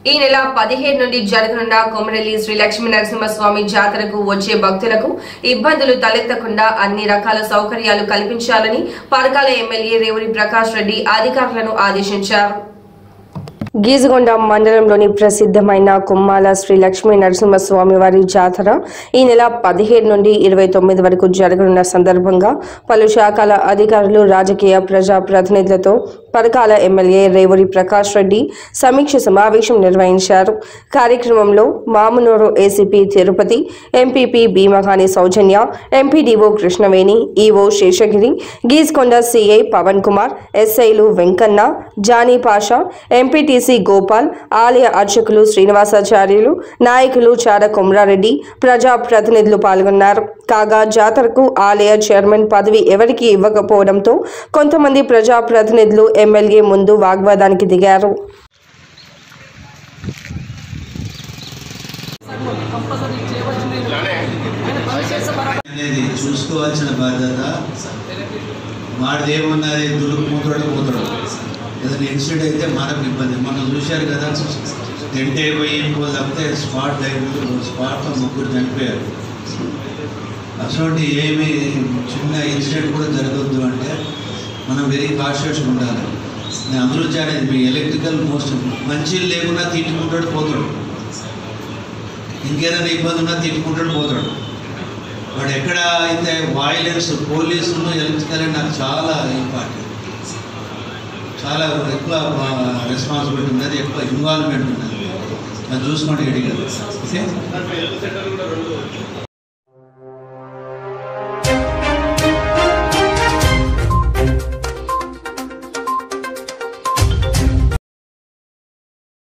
ఈ నెల 17 నుండి జరగనున్న కొమరెల్లి శ్రీ లక్ష్మీ నరసింహస్వామి జాతరకు వచ్చే భక్తులకు ఇబ్బందులు తలెత్తకుండా అన్ని రకాల సౌకర్యాలు కల్పించాలని పరకాల ఎమ్మెల్యే రేవూరి ప్రకాష్ రెడ్డి అధికారులను ఆదేశించారు. గీజగొండ మండలంలోని ప్రసిద్ధమైన కొమ్మాల శ్రీ లక్ష్మీ నరసింహస్వామి వారి జాతర ఈ నెల 17 నుండి 29 వరకు జరగనున్న సందర్భంగా పలు శాఖల అధికారులు, రాజకీయ ప్రజా ప్రతినిధులతో పరకాల ఎమ్మెల్యే రేవూరి ప్రకాష్ రెడ్డి సమీక్ష సమావేశం నిర్వహించారు. కార్యక్రమంలో Mamunuru ACP Tirupati, MPP Bheemakani Soujanya, MPDO Krishnaveni, EO Seshagiri, Geejagonda CI Pavan Kumar, ఎస్ఐలు వెంకన్న, జానీ పాషా, ఎంపీటీసీ గోపాల్, ఆలయ అర్చకులు శ్రీనివాసాచార్యులు, నాయకులు చార కొమరారెడ్డి, ప్రజా ప్రతినిధులు పాల్గొన్నారు. కాగా జాతరకు ఆలయ చైర్మన్ పదవి ఎవరికి ఇవ్వకపోవడంతో కొంతమంది ప్రజా ప్రతినిధులు ఎమ్మెల్యే ముందు వాగ్వాదానికి దిగారు. చూసుకోవాల్సిన బాధ్యత వాడిదేమన్నది దులుపుకుంటాడు పోతాడు. ఏదైనా ఇన్సిడెంట్ అయితే మనకు ఇబ్బంది. మనం చూశారు కదా, తింటే పోయి తప్పితే స్పాట్లో ముగ్గురు చనిపోయారు. అసలు ఏమి చిన్న ఇన్సిడెంట్ కూడా జరగద్దు అంటే మనం వెరీ కాన్షియస్గా ఉండాలి. నేను అందరూ చేయాలి. మీ ఎలక్ట్రికల్ మోస్ట్ మంచి లేకున్నా తిట్టుకుంటాడు పోతాడు, ఇంకేదైనా ఇబ్బంది ఉన్నా తిట్టుకుంటాడు పోతాడు. వాడు ఎక్కడ అయితే వైలెన్స్, పోలీసులు, ఎలక్ట్రికల్ నాకు చాలా ఇంపార్టెంట్, చాలా ఎక్కువ రెస్పాన్సిబిలిటీ ఉన్నది, ఎక్కువ ఇన్వాల్వ్మెంట్ ఉన్నది. అది చూసుకోండి.